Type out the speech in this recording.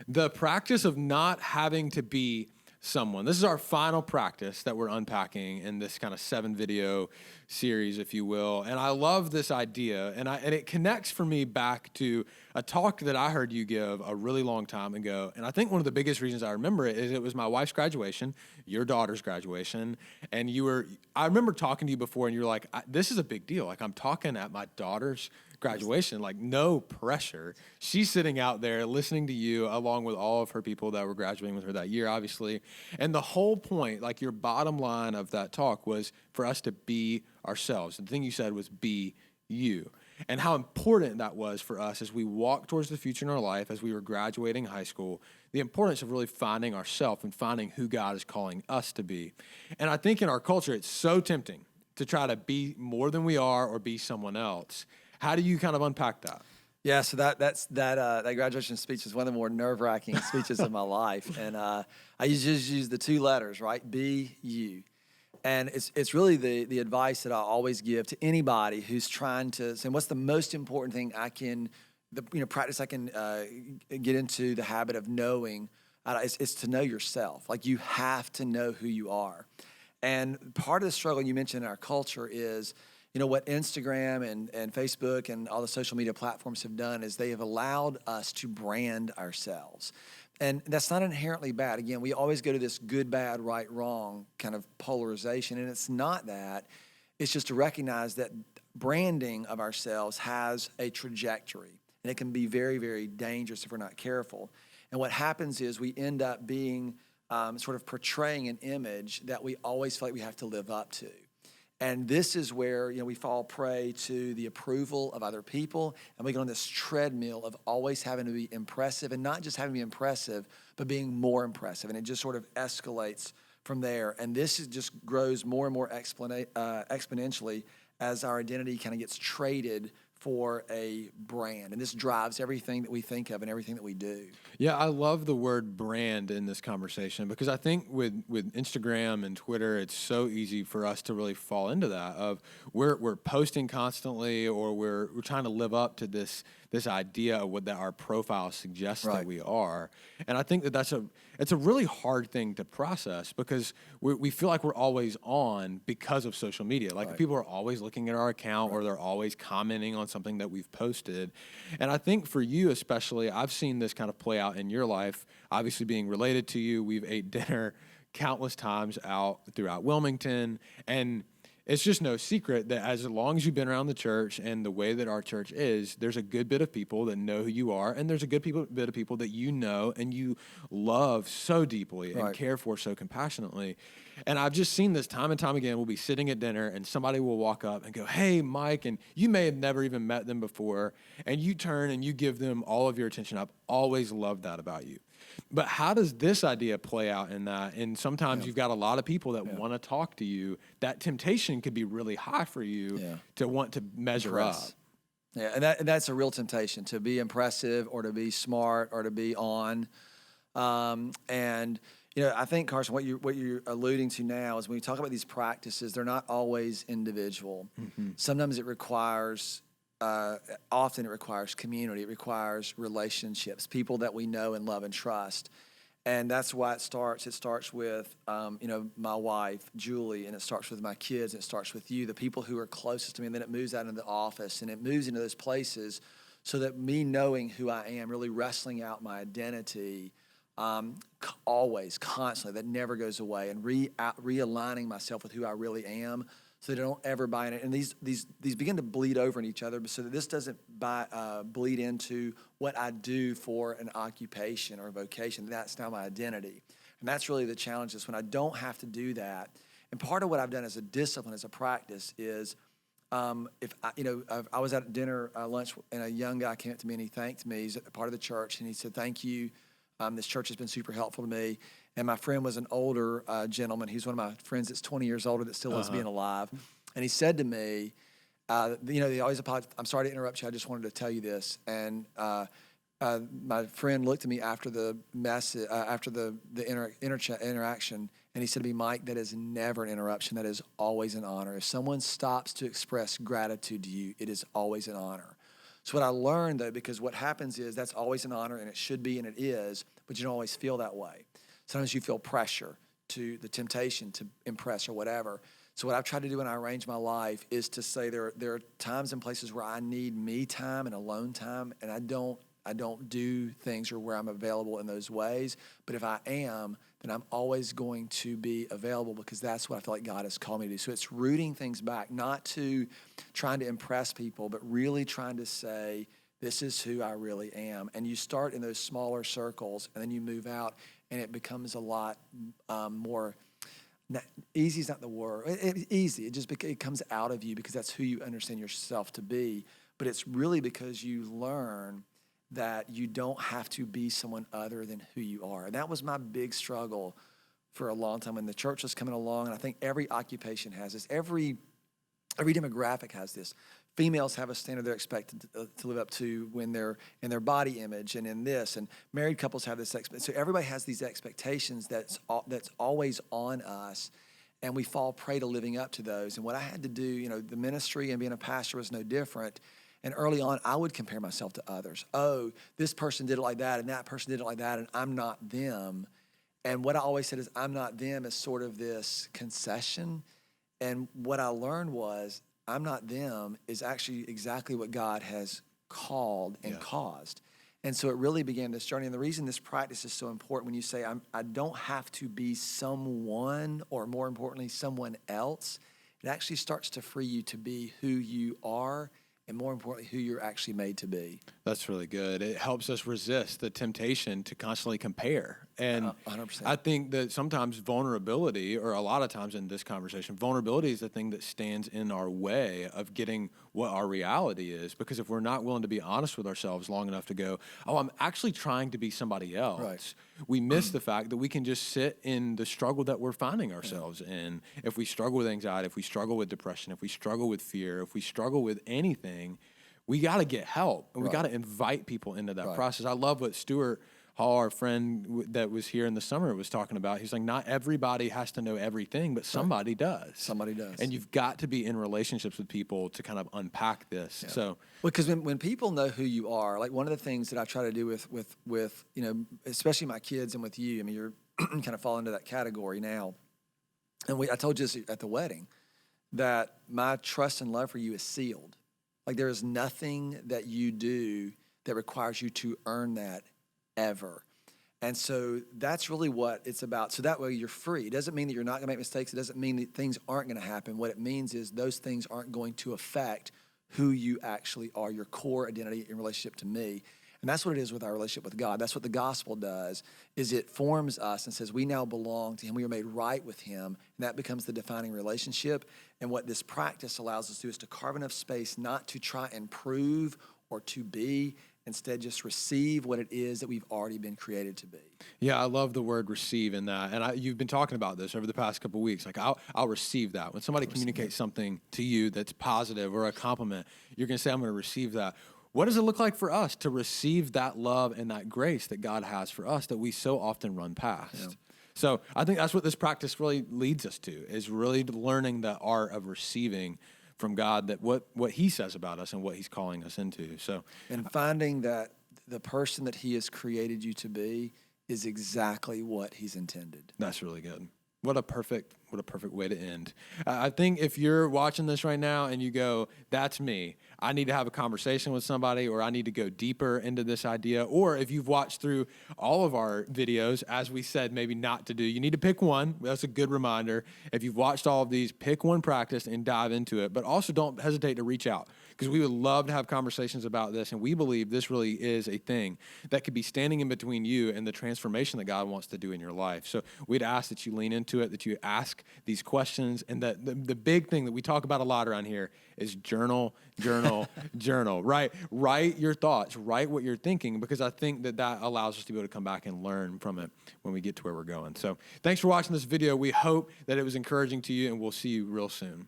The practice of not having to be someone. This is our final practice that we're unpacking in this kind of 7 video series, if you will. And I love this idea, and it connects for me back to a talk that I heard you give a really long time ago. And I think one of the biggest reasons I remember it is it was my wife's graduation, your daughter's graduation, and I remember talking to you before, and you're like, "This is a big deal. Like, I'm talking at my daughter's graduation, like no pressure. She's sitting out there listening to you along with all of her people that were graduating with her that year, obviously. And the whole point, like your bottom line of that talk was for us to be ourselves. The thing you said was be you. And how important that was for us as we walk towards the future in our life, as we were graduating high school, the importance of really finding ourselves and finding who God is calling us to be. And I think in our culture, it's so tempting to try to be more than we are or be someone else. How do you kind of unpack that? Yeah, so that graduation speech is one of the more nerve-wracking speeches of my life, and I just use the 2 letters, right? Be you, and it's really the advice that I always give to anybody who's trying to say, what's the most important thing I can, practice I can get into the habit of knowing. It's to know yourself. Like, you have to know who you are, and part of the struggle you mentioned in our culture is, what Instagram and Facebook and all the social media platforms have done is they have allowed us to brand ourselves. And that's not inherently bad. Again, we always go to this good, bad, right, wrong kind of polarization, and it's not that. It's just to recognize that branding of ourselves has a trajectory, and it can be very, very dangerous if we're not careful. And what happens is we end up being sort of portraying an image that we always feel like we have to live up to. And this is where, we fall prey to the approval of other people, and we get on this treadmill of always having to be impressive, and not just having to be impressive, but being more impressive. And it just sort of escalates from there. And just grows more and more exponentially as our identity kind of gets traded for a brand. And this drives everything that we think of and everything that we do. Yeah, I love the word brand in this conversation because I think with Instagram and Twitter, it's so easy for us to really fall into that of we're posting constantly, or we're trying to live up to this idea of what that our profile suggests that we are. And I think it's a really hard thing to process because we feel like we're always on because of social media. Like people are always looking at our account or they're always commenting on something that we've posted. And I think for you especially, I've seen this kind of play out in your life. Obviously being related to you, we've ate dinner countless times out throughout Wilmington, and it's just no secret that as long as you've been around the church and the way that our church is, there's a good bit of people that know who you are, and there's a bit of people that you know and you love so deeply and care for so compassionately. And I've just seen this time and time again. We'll be sitting at dinner and somebody will walk up and go, "Hey, Mike," and you may have never even met them before, and you turn and you give them all of your attention. I've always loved that about you. But how does this idea play out in that? And sometimes you've got a lot of people that want to talk to you. That temptation could be really high for you to want to measure up. Yeah, and that's a real temptation, to be impressive or to be smart or to be on. I think, Carson, what you're alluding to now is when we talk about these practices, they're not always individual. Mm-hmm. Sometimes it requires often it requires community. It requires relationships, people that we know and love and trust. And that's why it starts. It starts with, my wife, Julie, and it starts with my kids, and it starts with you, the people who are closest to me, and then it moves out into the office, and it moves into those places so that me knowing who I am, really wrestling out my identity, always, constantly, that never goes away, and realigning myself with who I really am, so they don't ever buy in it. And these begin to bleed over in each other, so that this doesn't bleed into what I do for an occupation or a vocation. That's now my identity. And that's really the challenge, is when I don't have to do that. And part of what I've done as a discipline, as a practice, is if I was at dinner, lunch, and a young guy came up to me and he thanked me. He's a part of the church, and he said, "Thank you. This church has been super helpful to me." And my friend was an older gentleman. He's one of my friends that's 20 years older that still loves being alive. And he said to me, they always apologize. "I'm sorry to interrupt you. I just wanted to tell you this." And my friend looked at me after the interaction, and he said to me, "Mike, that is never an interruption. That is always an honor. If someone stops to express gratitude to you, it is always an honor." So what I learned though, because what happens is that's always an honor and it should be and it is, but you don't always feel that way. Sometimes you feel pressure to the temptation to impress or whatever. So what I've tried to do when I arrange my life is to say there are times and places where I need me time and alone time, and I don't do things or where I'm available in those ways. But if I am, then I'm always going to be available because that's what I feel like God has called me to do. So it's rooting things back, not to trying to impress people, but really trying to say, this is who I really am. And you start in those smaller circles, and then you move out, and it becomes a lot more. Easy is not the word. Easy. It comes out of you because that's who you understand yourself to be. But it's really because you learn that you don't have to be someone other than who you are. And that was my big struggle for a long time when the church was coming along. And I think every occupation has this. Every demographic has this. Females have a standard they're expected to live up to when they're in their body image and in this. And married couples have this so everybody has these expectations that's always on us. And we fall prey to living up to those. And what I had to do, the ministry and being a pastor was no different. And early on, I would compare myself to others. Oh, this person did it like that, and that person did it like that, and I'm not them. And what I always said is, I'm not them is sort of this concession. And what I learned was, I'm not them is actually exactly what God has called and caused. And so it really began this journey. And the reason this practice is so important when you say, I don't have to be someone, or more importantly, someone else, it actually starts to free you to be who you are, and more importantly, who you're actually made to be. That's really good. It helps us resist the temptation to constantly compare. And 100%. I think that sometimes vulnerability, or a lot of times in this conversation, vulnerability is the thing that stands in our way of getting what our reality is. Because if we're not willing to be honest with ourselves long enough to go, oh, I'm actually trying to be somebody else, right, we miss the fact that we can just sit in the struggle that we're finding ourselves in. If we struggle with anxiety, if we struggle with depression, if we struggle with fear, if we struggle with anything, we got to get help, and we got to invite people into that process. I love what Stuart Hall, our friend that was here in the summer, was talking about. He's like, not everybody has to know everything, but somebody does. Somebody does. And you've got to be in relationships with people to kind of unpack this. Yeah. So, because when people know who you are, like one of the things that I try to do with especially my kids and with you, I mean, you're kind of fall into that category now. And I told you this at the wedding, that my trust and love for you is sealed. Like there is nothing that you do that requires you to earn that ever. And so that's really what it's about. So that way you're free. It doesn't mean that you're not going to make mistakes. It doesn't mean that things aren't going to happen. What it means is those things aren't going to affect who you actually are, your core identity in relationship to me. And that's what it is with our relationship with God. That's what the gospel does, is it forms us and says we now belong to him. We are made right with him, and that becomes the defining relationship. And what this practice allows us to do is to carve enough space not to try and prove or to be, instead just receive what it is that we've already been created to be. Yeah, I love the word receive in that. And you've been talking about this over the past couple of weeks. Like I'll receive that. When somebody communicates something to you that's positive or a compliment, you're going to say, I'm going to receive that. What does it look like for us to receive that love and that grace that God has for us that we so often run past? Yeah. So I think that's what this practice really leads us to, is really learning the art of receiving from God that what he says about us and what he's calling us into. So, and finding that the person that he has created you to be is exactly what he's intended. That's really good. What a perfect way to end. I think if you're watching this right now and you go, that's me, I need to have a conversation with somebody, or I need to go deeper into this idea, or if you've watched through all of our videos, as we said, maybe not to do, you need to pick one. That's a good reminder. If you've watched all of these, pick one practice and dive into it, but also don't hesitate to reach out, because we would love to have conversations about this, and we believe this really is a thing that could be standing in between you and the transformation that God wants to do in your life. So we'd ask that you lean into it, that you ask these questions, and that the big thing that we talk about a lot around here is journal, right? Write your thoughts, write what you're thinking, because I think that allows us to be able to come back and learn from it when we get to where we're going. So thanks for watching this video. We hope that it was encouraging to you, and we'll see you real soon.